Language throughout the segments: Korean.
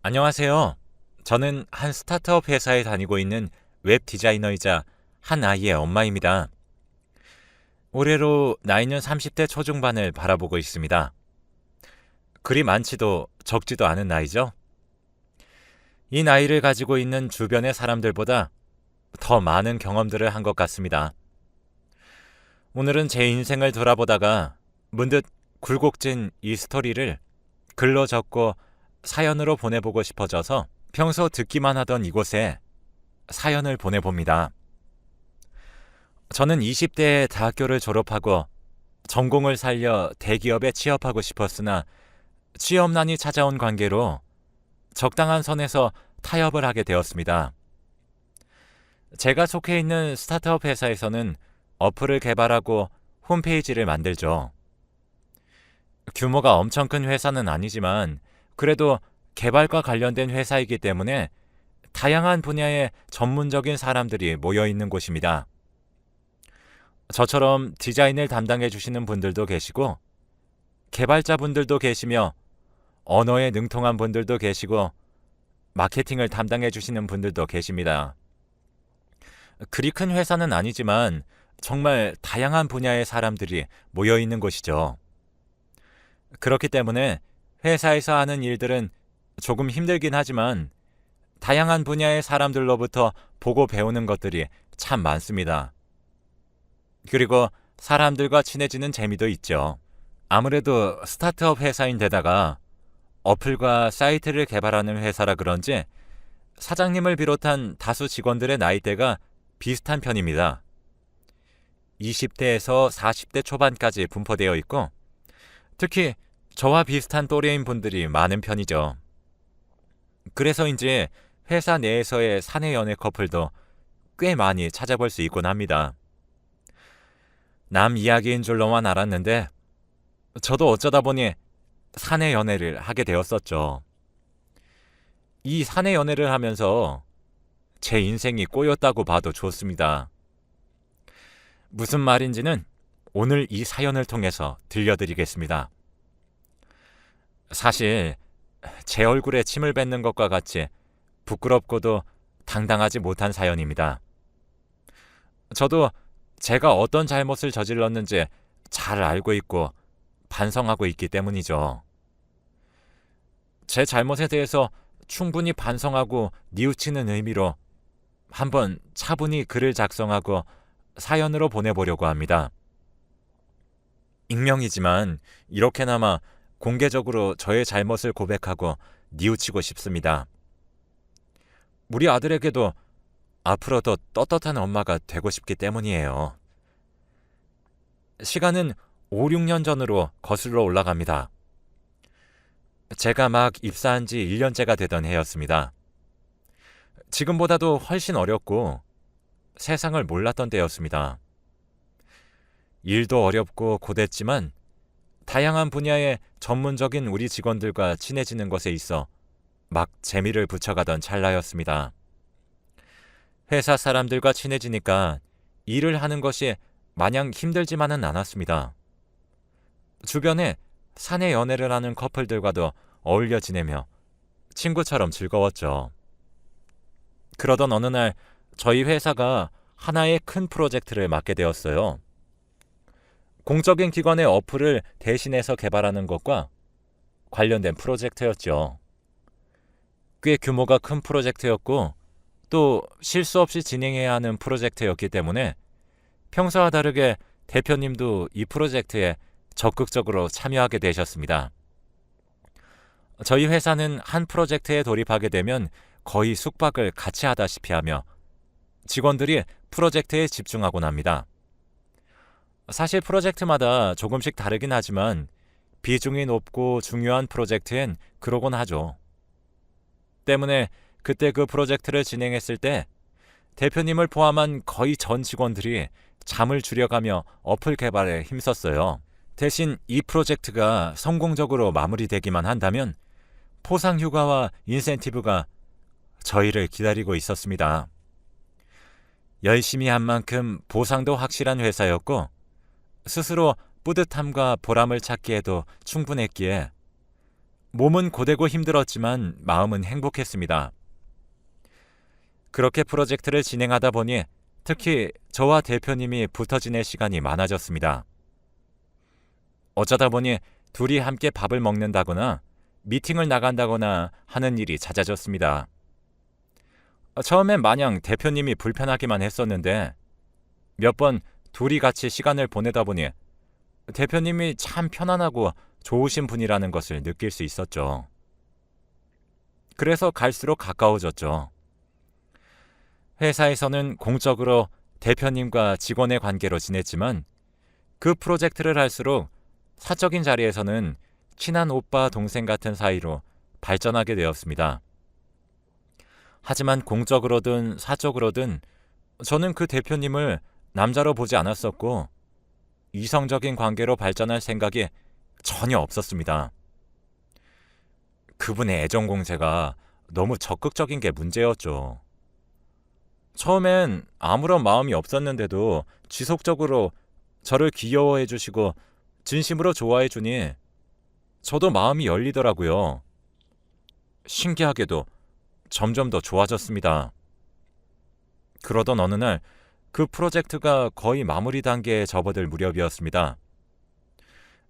안녕하세요. 저는 한 스타트업 회사에 다니고 있는 웹 디자이너이자 한 아이의 엄마입니다. 올해로 나이는 30대 초중반을 바라보고 있습니다. 그리 많지도 적지도 않은 나이죠. 이 나이를 가지고 있는 주변의 사람들보다 더 많은 경험들을 한 것 같습니다. 오늘은 제 인생을 돌아보다가 문득 굴곡진 이 스토리를 글로 적고 사연으로 보내보고 싶어져서 평소 듣기만 하던 이곳에 사연을 보내봅니다. 저는 20대에 대학교를 졸업하고 전공을 살려 대기업에 취업하고 싶었으나 취업난이 찾아온 관계로 적당한 선에서 타협을 하게 되었습니다. 제가 속해 있는 스타트업 회사에서는 어플을 개발하고 홈페이지를 만들죠. 규모가 엄청 큰 회사는 아니지만 그래도 개발과 관련된 회사이기 때문에 다양한 분야의 전문적인 사람들이 모여 있는 곳입니다. 저처럼 디자인을 담당해 주시는 분들도 계시고 개발자분들도 계시며 언어에 능통한 분들도 계시고 마케팅을 담당해 주시는 분들도 계십니다. 그리 큰 회사는 아니지만 정말 다양한 분야의 사람들이 모여 있는 곳이죠. 그렇기 때문에 회사에서 하는 일들은 조금 힘들긴 하지만 다양한 분야의 사람들로부터 보고 배우는 것들이 참 많습니다. 그리고 사람들과 친해지는 재미도 있죠. 아무래도 스타트업 회사인데다가 어플과 사이트를 개발하는 회사라 그런지 사장님을 비롯한 다수 직원들의 나이대가 비슷한 편입니다. 20대에서 40대 초반까지 분포되어 있고 특히 저와 비슷한 또래인 분들이 많은 편이죠. 그래서인지 회사 내에서의 사내 연애 커플도 꽤 많이 찾아볼 수 있곤 합니다. 남 이야기인 줄로만 알았는데 저도 어쩌다 보니 사내 연애를 하게 되었었죠. 이 사내 연애를 하면서 제 인생이 꼬였다고 봐도 좋습니다. 무슨 말인지는 오늘 이 사연을 통해서 들려드리겠습니다. 사실 제 얼굴에 침을 뱉는 것과 같이 부끄럽고도 당당하지 못한 사연입니다. 저도 제가 어떤 잘못을 저질렀는지 잘 알고 있고 반성하고 있기 때문이죠. 제 잘못에 대해서 충분히 반성하고 뉘우치는 의미로 한번 차분히 글을 작성하고 사연으로 보내보려고 합니다. 익명이지만 이렇게나마 공개적으로 저의 잘못을 고백하고 뉘우치고 싶습니다. 우리 아들에게도 앞으로 더 떳떳한 엄마가 되고 싶기 때문이에요. 시간은 5, 6년 전으로 거슬러 올라갑니다. 제가 막 입사한 지 1년째가 되던 해였습니다. 지금보다도 훨씬 어렸고 세상을 몰랐던 때였습니다. 일도 어렵고 고됐지만 다양한 분야의 전문적인 우리 직원들과 친해지는 것에 있어 막 재미를 붙여가던 찰나였습니다. 회사 사람들과 친해지니까 일을 하는 것이 마냥 힘들지만은 않았습니다. 주변에 사내 연애를 하는 커플들과도 어울려 지내며 친구처럼 즐거웠죠. 그러던 어느 날 저희 회사가 하나의 큰 프로젝트를 맡게 되었어요. 공적인 기관의 어플을 대신해서 개발하는 것과 관련된 프로젝트였죠. 꽤 규모가 큰 프로젝트였고 또 실수 없이 진행해야 하는 프로젝트였기 때문에 평소와 다르게 대표님도 이 프로젝트에 적극적으로 참여하게 되셨습니다. 저희 회사는 한 프로젝트에 돌입하게 되면 거의 숙박을 같이 하다시피 하며 직원들이 프로젝트에 집중하곤 합니다. 사실 프로젝트마다 조금씩 다르긴 하지만 비중이 높고 중요한 프로젝트엔 그러곤 하죠. 때문에 그때 그 프로젝트를 진행했을 때 대표님을 포함한 거의 전 직원들이 잠을 줄여가며 어플 개발에 힘썼어요. 대신 이 프로젝트가 성공적으로 마무리되기만 한다면 포상 휴가와 인센티브가 저희를 기다리고 있었습니다. 열심히 한 만큼 보상도 확실한 회사였고 스스로 뿌듯함과 보람을 찾기에도 충분했기에 몸은 고되고 힘들었지만 마음은 행복했습니다. 그렇게 프로젝트를 진행하다 보니 특히 저와 대표님이 붙어 지낼 시간이 많아졌습니다. 어쩌다 보니 둘이 함께 밥을 먹는다거나 미팅을 나간다거나 하는 일이 잦아졌습니다. 처음엔 마냥 대표님이 불편하기만 했었는데 몇 번 둘이 같이 시간을 보내다 보니 대표님이 참 편안하고 좋으신 분이라는 것을 느낄 수 있었죠. 그래서 갈수록 가까워졌죠. 회사에서는 공적으로 대표님과 직원의 관계로 지냈지만 그 프로젝트를 할수록 사적인 자리에서는 친한 오빠 동생 같은 사이로 발전하게 되었습니다. 하지만 공적으로든 사적으로든 저는 그 대표님을 남자로 보지 않았었고 이성적인 관계로 발전할 생각이 전혀 없었습니다. 그분의 애정 공세가 너무 적극적인 게 문제였죠. 처음엔 아무런 마음이 없었는데도 지속적으로 저를 귀여워해 주시고 진심으로 좋아해 주니 저도 마음이 열리더라고요. 신기하게도 점점 더 좋아졌습니다. 그러던 어느 날 그 프로젝트가 거의 마무리 단계에 접어들 무렵이었습니다.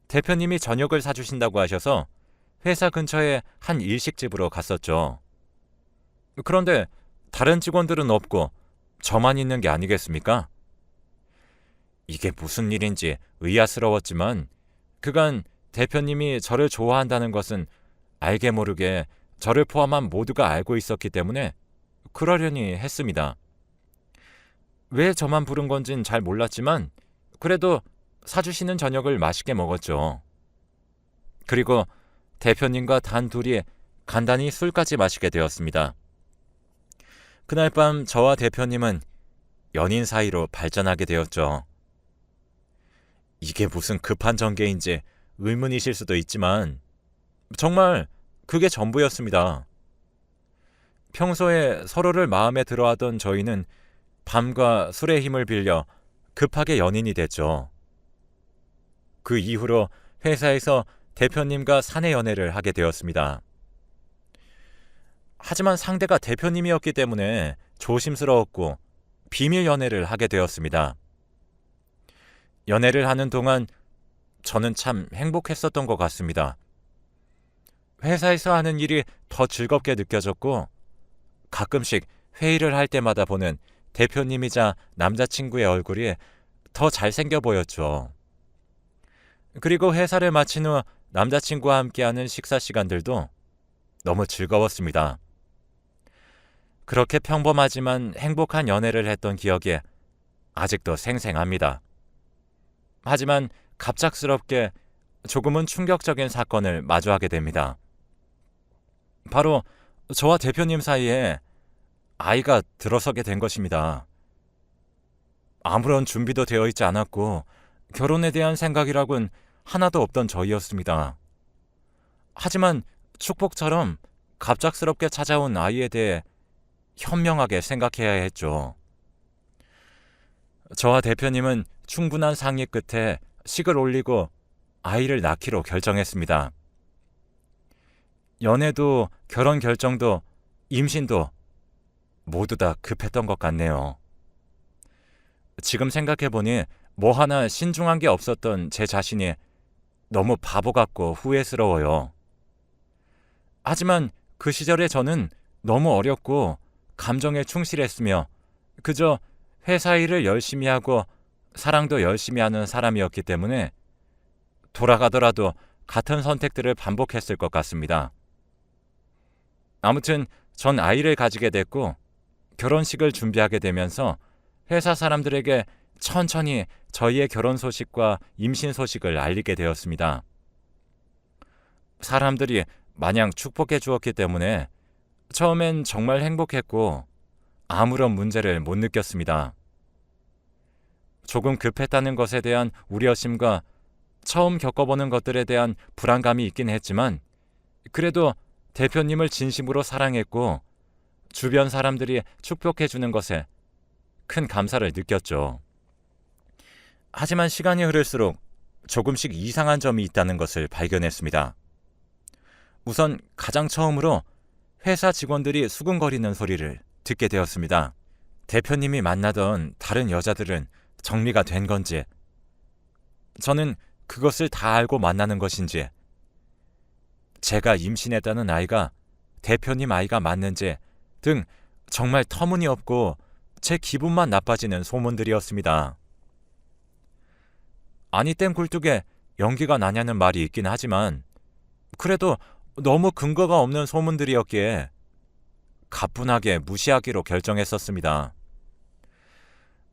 대표님이 저녁을 사주신다고 하셔서 회사 근처에 한 일식집으로 갔었죠. 그런데 다른 직원들은 없고 저만 있는 게 아니겠습니까? 이게 무슨 일인지 의아스러웠지만 그간 대표님이 저를 좋아한다는 것은 알게 모르게 저를 포함한 모두가 알고 있었기 때문에 그러려니 했습니다. 왜 저만 부른 건진 잘 몰랐지만 그래도 사주시는 저녁을 맛있게 먹었죠. 그리고 대표님과 단둘이 간단히 술까지 마시게 되었습니다. 그날 밤 저와 대표님은 연인 사이로 발전하게 되었죠. 이게 무슨 급한 전개인지 의문이실 수도 있지만 정말 그게 전부였습니다. 평소에 서로를 마음에 들어하던 저희는 밤과 술의 힘을 빌려 급하게 연인이 됐죠. 그 이후로 회사에서 대표님과 사내 연애를 하게 되었습니다. 하지만 상대가 대표님이었기 때문에 조심스러웠고 비밀 연애를 하게 되었습니다. 연애를 하는 동안 저는 참 행복했었던 것 같습니다. 회사에서 하는 일이 더 즐겁게 느껴졌고 가끔씩 회의를 할 때마다 보는 대표님이자 남자친구의 얼굴이 더 잘생겨 보였죠. 그리고 회사를 마친 후 남자친구와 함께하는 식사 시간들도 너무 즐거웠습니다. 그렇게 평범하지만 행복한 연애를 했던 기억이 아직도 생생합니다. 하지만 갑작스럽게 조금은 충격적인 사건을 마주하게 됩니다. 바로 저와 대표님 사이에 아이가 들어서게 된 것입니다. 아무런 준비도 되어 있지 않았고 결혼에 대한 생각이라곤 하나도 없던 저희였습니다. 하지만 축복처럼 갑작스럽게 찾아온 아이에 대해 현명하게 생각해야 했죠. 저와 대표님은 충분한 상의 끝에 식을 올리고 아이를 낳기로 결정했습니다. 연애도 결혼 결정도 임신도 모두 다 급했던 것 같네요. 지금 생각해보니 뭐 하나 신중한 게 없었던 제 자신이 너무 바보 같고 후회스러워요. 하지만 그 시절에 저는 너무 어렸고 감정에 충실했으며 그저 회사 일을 열심히 하고 사랑도 열심히 하는 사람이었기 때문에 돌아가더라도 같은 선택들을 반복했을 것 같습니다. 아무튼 전 아이를 가지게 됐고 결혼식을 준비하게 되면서 회사 사람들에게 천천히 저희의 결혼 소식과 임신 소식을 알리게 되었습니다. 사람들이 마냥 축복해 주었기 때문에 처음엔 정말 행복했고 아무런 문제를 못 느꼈습니다. 조금 급했다는 것에 대한 우려심과 처음 겪어보는 것들에 대한 불안감이 있긴 했지만 그래도 대표님을 진심으로 사랑했고 주변 사람들이 축복해 주는 것에 큰 감사를 느꼈죠. 하지만 시간이 흐를수록 조금씩 이상한 점이 있다는 것을 발견했습니다. 우선 가장 처음으로 회사 직원들이 수군거리는 소리를 듣게 되었습니다. 대표님이 만나던 다른 여자들은 정리가 된 건지, 저는 그것을 다 알고 만나는 것인지, 제가 임신했다는 아이가 대표님 아이가 맞는지 등 정말 터무니없고 제 기분만 나빠지는 소문들이었습니다. 아니 땐 굴뚝에 연기가 나냐는 말이 있긴 하지만 그래도 너무 근거가 없는 소문들이었기에 가뿐하게 무시하기로 결정했었습니다.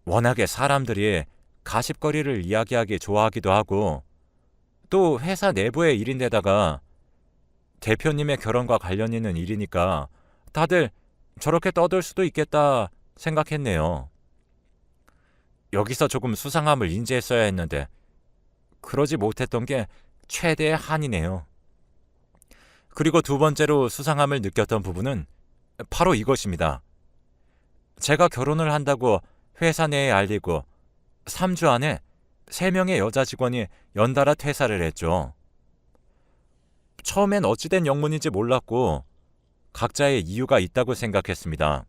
워낙에 사람들이 가십거리를 이야기하기 좋아하기도 하고 또 회사 내부의 일인데다가 대표님의 결혼과 관련 있는 일이니까 다들 저렇게 떠들 수도 있겠다 생각했네요. 여기서 조금 수상함을 인지했어야 했는데 그러지 못했던 게 최대의 한이네요. 그리고 두 번째로 수상함을 느꼈던 부분은 바로 이것입니다. 제가 결혼을 한다고 회사 내에 알리고 3주 안에 3명의 여자 직원이 연달아 퇴사를 했죠. 처음엔 어찌된 영문인지 몰랐고 각자의 이유가 있다고 생각했습니다.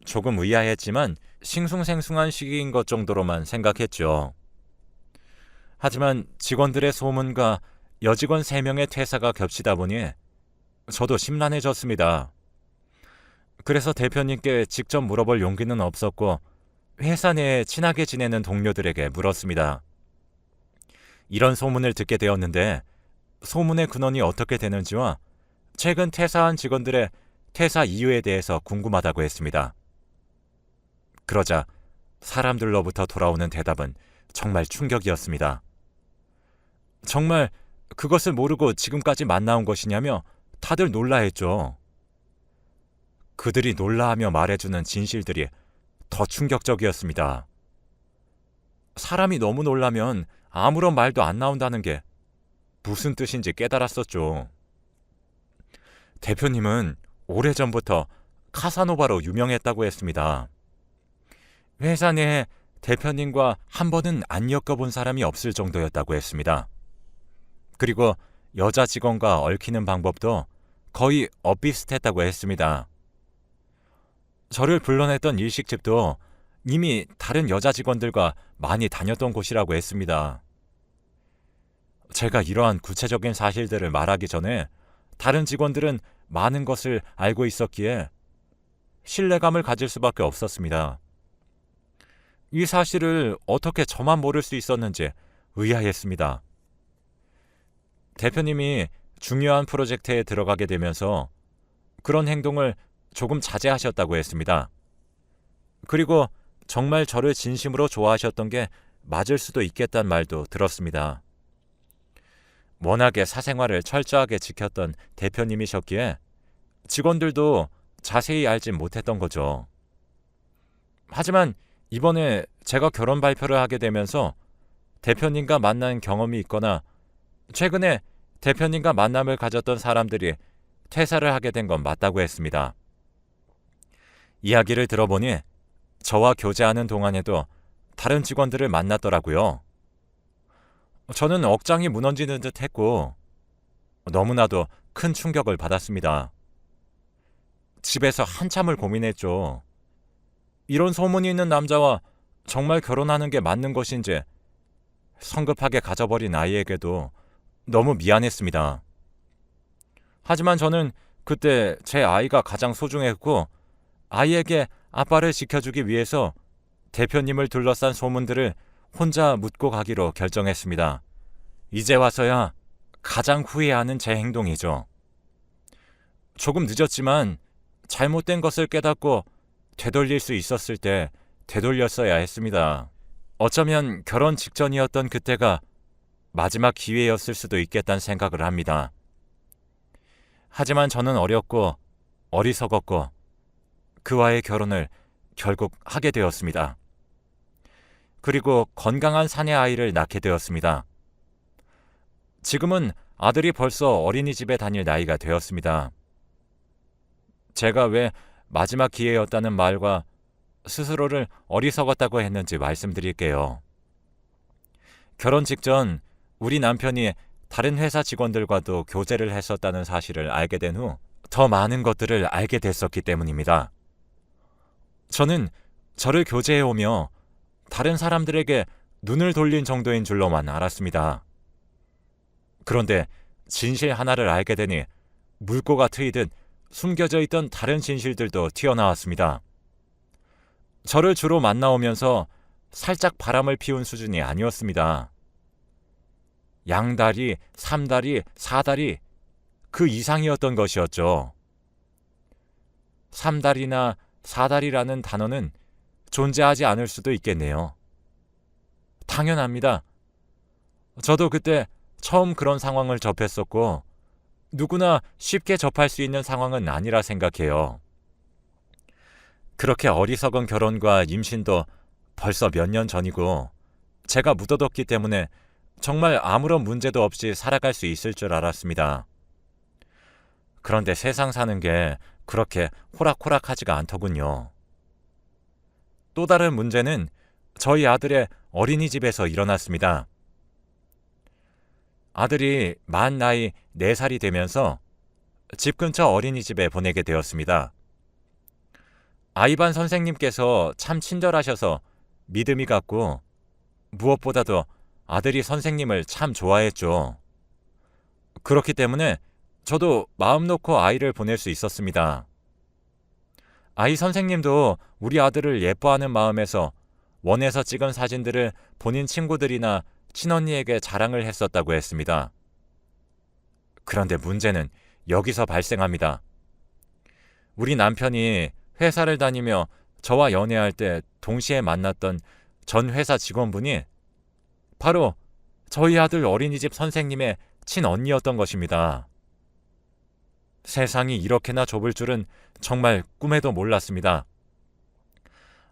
조금 의아했지만 싱숭생숭한 시기인 것 정도로만 생각했죠. 하지만 직원들의 소문과 여직원 3명의 퇴사가 겹치다 보니 저도 심란해졌습니다. 그래서 대표님께 직접 물어볼 용기는 없었고 회사 내에 친하게 지내는 동료들에게 물었습니다. 이런 소문을 듣게 되었는데 소문의 근원이 어떻게 되는지와 최근 퇴사한 직원들의 퇴사 이유에 대해서 궁금하다고 했습니다. 그러자 사람들로부터 돌아오는 대답은 정말 충격이었습니다. 정말 그것을 모르고 지금까지 만나온 것이냐며 다들 놀라했죠. 그들이 놀라하며 말해주는 진실들이 더 충격적이었습니다. 사람이 너무 놀라면 아무런 말도 안 나온다는 게 무슨 뜻인지 깨달았었죠. 대표님은 오래전부터 카사노바로 유명했다고 했습니다. 회사 내에 대표님과 한 번은 안 엮어본 사람이 없을 정도였다고 했습니다. 그리고 여자 직원과 얽히는 방법도 거의 엇비슷했다고 했습니다. 저를 불러냈던 일식집도 이미 다른 여자 직원들과 많이 다녔던 곳이라고 했습니다. 제가 이러한 구체적인 사실들을 말하기 전에 다른 직원들은 많은 것을 알고 있었기에 신뢰감을 가질 수밖에 없었습니다. 이 사실을 어떻게 저만 모를 수 있었는지 의아했습니다. 대표님이 중요한 프로젝트에 들어가게 되면서 그런 행동을 조금 자제하셨다고 했습니다. 그리고 정말 저를 진심으로 좋아하셨던 게 맞을 수도 있겠다는 말도 들었습니다. 워낙에 사생활을 철저하게 지켰던 대표님이셨기에 직원들도 자세히 알진 못했던 거죠. 하지만 이번에 제가 결혼 발표를 하게 되면서 대표님과 만난 경험이 있거나 최근에 대표님과 만남을 가졌던 사람들이 퇴사를 하게 된 건 맞다고 했습니다. 이야기를 들어보니 저와 교제하는 동안에도 다른 직원들을 만났더라고요. 저는 억장이 무너지는 듯 했고 너무나도 큰 충격을 받았습니다. 집에서 한참을 고민했죠. 이런 소문이 있는 남자와 정말 결혼하는 게 맞는 것인지 성급하게 가져버린 아이에게도 너무 미안했습니다. 하지만 저는 그때 제 아이가 가장 소중했고 아이에게 아빠를 지켜주기 위해서 대표님을 둘러싼 소문들을 혼자 묻고 가기로 결정했습니다. 이제 와서야 가장 후회하는 제 행동이죠. 조금 늦었지만 잘못된 것을 깨닫고 되돌릴 수 있었을 때 되돌렸어야 했습니다. 어쩌면 결혼 직전이었던 그때가 마지막 기회였을 수도 있겠다는 생각을 합니다. 하지만 저는 어렸고 어리석었고 그와의 결혼을 결국 하게 되었습니다. 그리고 건강한 사내 아이를 낳게 되었습니다. 지금은 아들이 벌써 어린이집에 다닐 나이가 되었습니다. 제가 왜 마지막 기회였다는 말과 스스로를 어리석었다고 했는지 말씀드릴게요. 결혼 직전 우리 남편이 다른 회사 직원들과도 교제를 했었다는 사실을 알게 된 후 더 많은 것들을 알게 됐었기 때문입니다. 저는 저를 교제해오며 다른 사람들에게 눈을 돌린 정도인 줄로만 알았습니다. 그런데 진실 하나를 알게 되니 물고가 트이듯 숨겨져 있던 다른 진실들도 튀어나왔습니다. 저를 주로 만나오면서 살짝 바람을 피운 수준이 아니었습니다. 양다리, 삼다리, 사다리 그 이상이었던 것이었죠. 삼다리나 사다리라는 단어는 존재하지 않을 수도 있겠네요. 당연합니다. 저도 그때 처음 그런 상황을 접했었고 누구나 쉽게 접할 수 있는 상황은 아니라 생각해요. 그렇게 어리석은 결혼과 임신도 벌써 몇 년 전이고 제가 묻어뒀기 때문에 정말 아무런 문제도 없이 살아갈 수 있을 줄 알았습니다. 그런데 세상 사는 게 그렇게 호락호락하지가 않더군요. 또 다른 문제는 저희 아들의 어린이집에서 일어났습니다. 아들이 만 나이 4살이 되면서 집 근처 어린이집에 보내게 되었습니다. 아이반 선생님께서 참 친절하셔서 믿음이 갔고 무엇보다도 아들이 선생님을 참 좋아했죠. 그렇기 때문에 저도 마음 놓고 아이를 보낼 수 있었습니다. 아이 선생님도 우리 아들을 예뻐하는 마음에서 원에서 찍은 사진들을 본인 친구들이나 친언니에게 자랑을 했었다고 했습니다. 그런데 문제는 여기서 발생합니다. 우리 남편이 회사를 다니며 저와 연애할 때 동시에 만났던 전 회사 직원분이 바로 저희 아들 어린이집 선생님의 친언니였던 것입니다. 세상이 이렇게나 좁을 줄은 정말 꿈에도 몰랐습니다.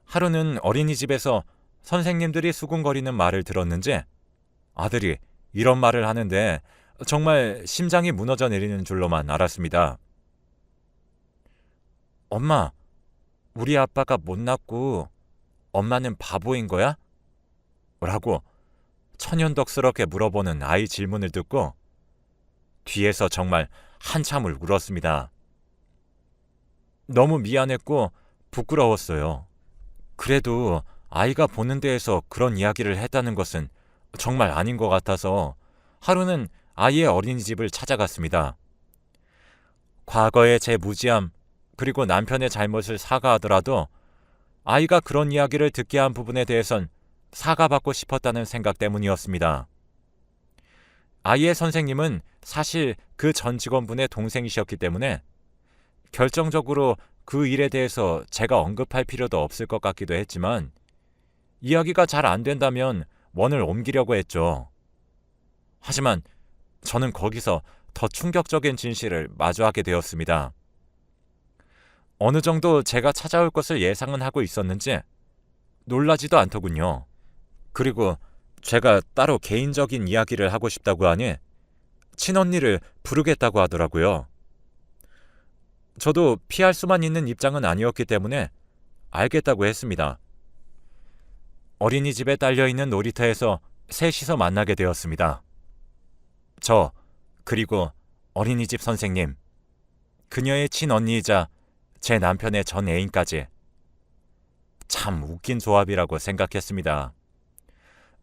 하루는 어린이집에서 선생님들이 수군거리는 말을 들었는지 아들이 이런 말을 하는데 정말 심장이 무너져 내리는 줄로만 알았습니다. 엄마, 우리 아빠가 못났고 엄마는 바보인 거야? 라고 천연덕스럽게 물어보는 아이 질문을 듣고 뒤에서 정말 한참을 울었습니다. 너무 미안했고 부끄러웠어요. 그래도 아이가 보는 데에서 그런 이야기를 했다는 것은 정말 아닌 것 같아서 하루는 아이의 어린이집을 찾아갔습니다. 과거의 제 무지함 그리고 남편의 잘못을 사과하더라도 아이가 그런 이야기를 듣게 한 부분에 대해선 사과받고 싶었다는 생각 때문이었습니다. 아이의 선생님은 사실 그 전 직원분의 동생이셨기 때문에 결정적으로 그 일에 대해서 제가 언급할 필요도 없을 것 같기도 했지만 이야기가 잘 안 된다면 원을 옮기려고 했죠. 하지만 저는 거기서 더 충격적인 진실을 마주하게 되었습니다. 어느 정도 제가 찾아올 것을 예상은 하고 있었는지 놀라지도 않더군요. 그리고 제가 따로 개인적인 이야기를 하고 싶다고 하니 친언니를 부르겠다고 하더라고요. 저도 피할 수만 있는 입장은 아니었기 때문에 알겠다고 했습니다. 어린이집에 딸려있는 놀이터에서 셋이서 만나게 되었습니다. 저, 그리고 어린이집 선생님, 그녀의 친언니이자 제 남편의 전 애인까지. 참 웃긴 조합이라고 생각했습니다.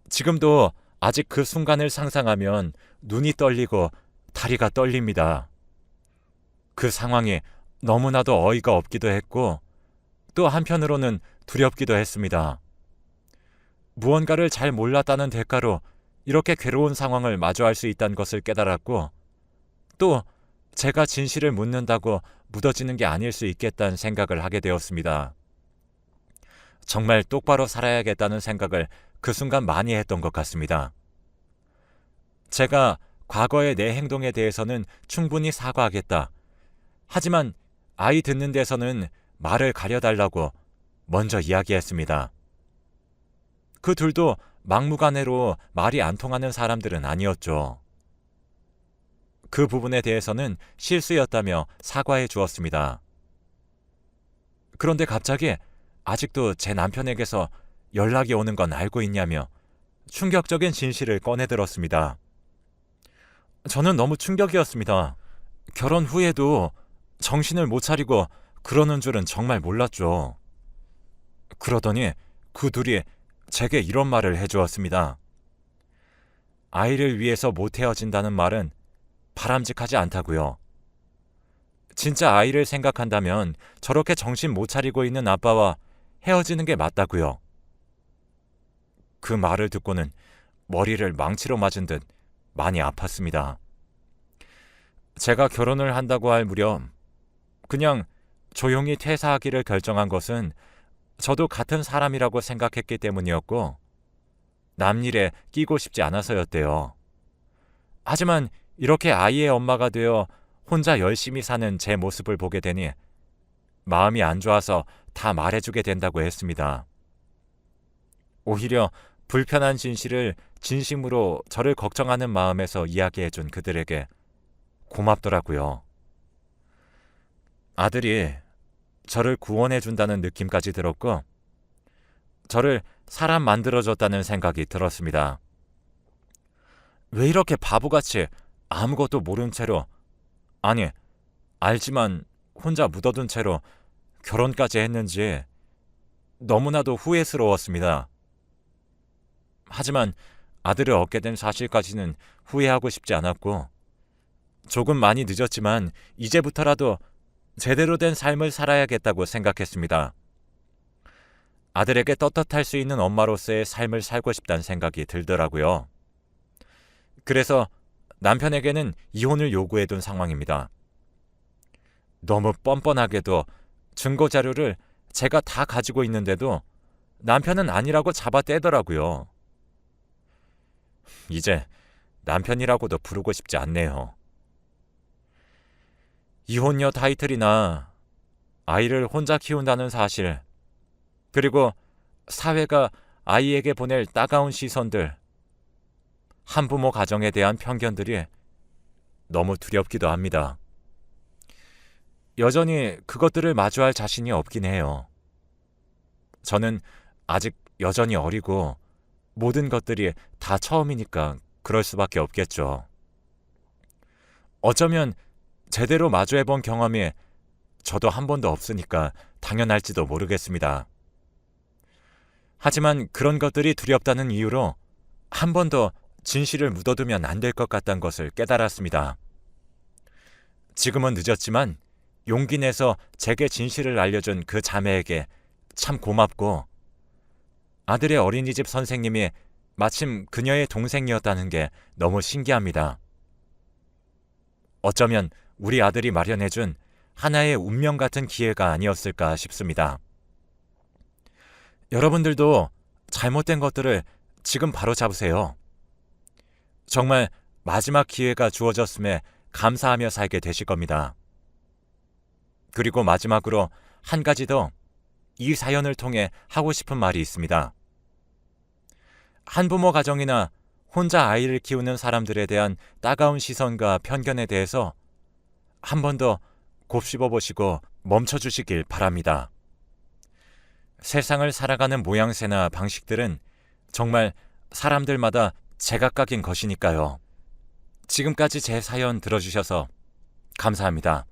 지금도 아직 그 순간을 상상하면 눈이 떨리고 다리가 떨립니다. 그 상황이 너무나도 어이가 없기도 했고 또 한편으로는 두렵기도 했습니다. 무언가를 잘 몰랐다는 대가로 이렇게 괴로운 상황을 마주할 수 있다는 것을 깨달았고 또 제가 진실을 묻는다고 묻어지는 게 아닐 수 있겠다는 생각을 하게 되었습니다. 정말 똑바로 살아야겠다는 생각을 그 순간 많이 했던 것 같습니다. 제가 과거의 내 행동에 대해서는 충분히 사과하겠다. 하지만 아이 듣는 데서는 말을 가려달라고 먼저 이야기했습니다. 그 둘도 막무가내로 말이 안 통하는 사람들은 아니었죠. 그 부분에 대해서는 실수였다며 사과해 주었습니다. 그런데 갑자기 아직도 제 남편에게서 연락이 오는 건 알고 있냐며 충격적인 진실을 꺼내들었습니다. 저는 너무 충격이었습니다. 결혼 후에도 정신을 못 차리고 그러는 줄은 정말 몰랐죠. 그러더니 그 둘이 제게 이런 말을 해주었습니다. 아이를 위해서 못 헤어진다는 말은 바람직하지 않다고요. 진짜 아이를 생각한다면 저렇게 정신 못 차리고 있는 아빠와 헤어지는 게 맞다고요. 그 말을 듣고는 머리를 망치로 맞은 듯 많이 아팠습니다. 제가 결혼을 한다고 할 무렵 그냥 조용히 퇴사하기를 결정한 것은 저도 같은 사람이라고 생각했기 때문이었고 남일에 끼고 싶지 않아서였대요. 하지만 이렇게 아이의 엄마가 되어 혼자 열심히 사는 제 모습을 보게 되니 마음이 안 좋아서 다 말해주게 된다고 했습니다. 오히려 불편한 진실을 진심으로 저를 걱정하는 마음에서 이야기해준 그들에게 고맙더라고요. 아들이 저를 구원해준다는 느낌까지 들었고 저를 사람 만들어줬다는 생각이 들었습니다. 왜 이렇게 바보같이 아무것도 모른 채로, 아니 알지만 혼자 묻어둔 채로 결혼까지 했는지 너무나도 후회스러웠습니다. 하지만 아들을 얻게 된 사실까지는 후회하고 싶지 않았고 조금 많이 늦었지만 이제부터라도 제대로 된 삶을 살아야겠다고 생각했습니다. 아들에게 떳떳할 수 있는 엄마로서의 삶을 살고 싶다는 생각이 들더라고요. 그래서 남편에게는 이혼을 요구해둔 상황입니다. 너무 뻔뻔하게도 증거 자료를 제가 다 가지고 있는데도 남편은 아니라고 잡아떼더라고요. 이제 남편이라고도 부르고 싶지 않네요. 이혼녀 타이틀이나 아이를 혼자 키운다는 사실, 그리고 사회가 아이에게 보낼 따가운 시선들, 한부모 가정에 대한 편견들이 너무 두렵기도 합니다. 여전히 그것들을 마주할 자신이 없긴 해요. 저는 아직 여전히 어리고 모든 것들이 다 처음이니까 그럴 수밖에 없겠죠. 어쩌면 제대로 마주해본 경험이 저도 한 번도 없으니까 당연할지도 모르겠습니다. 하지만 그런 것들이 두렵다는 이유로 한 번도 진실을 묻어두면 안 될 것 같다는 것을 깨달았습니다. 지금은 늦었지만 용기 내서 제게 진실을 알려준 그 자매에게 참 고맙고 아들의 어린이집 선생님이 마침 그녀의 동생이었다는 게 너무 신기합니다. 어쩌면 우리 아들이 마련해준 하나의 운명 같은 기회가 아니었을까 싶습니다. 여러분들도 잘못된 것들을 지금 바로 잡으세요. 정말 마지막 기회가 주어졌음에 감사하며 살게 되실 겁니다. 그리고 마지막으로 한 가지 더 이 사연을 통해 하고 싶은 말이 있습니다. 한부모 가정이나 혼자 아이를 키우는 사람들에 대한 따가운 시선과 편견에 대해서 한 번 더 곱씹어 보시고 멈춰주시길 바랍니다. 세상을 살아가는 모양새나 방식들은 정말 사람들마다 제각각인 것이니까요. 지금까지 제 사연 들어주셔서 감사합니다.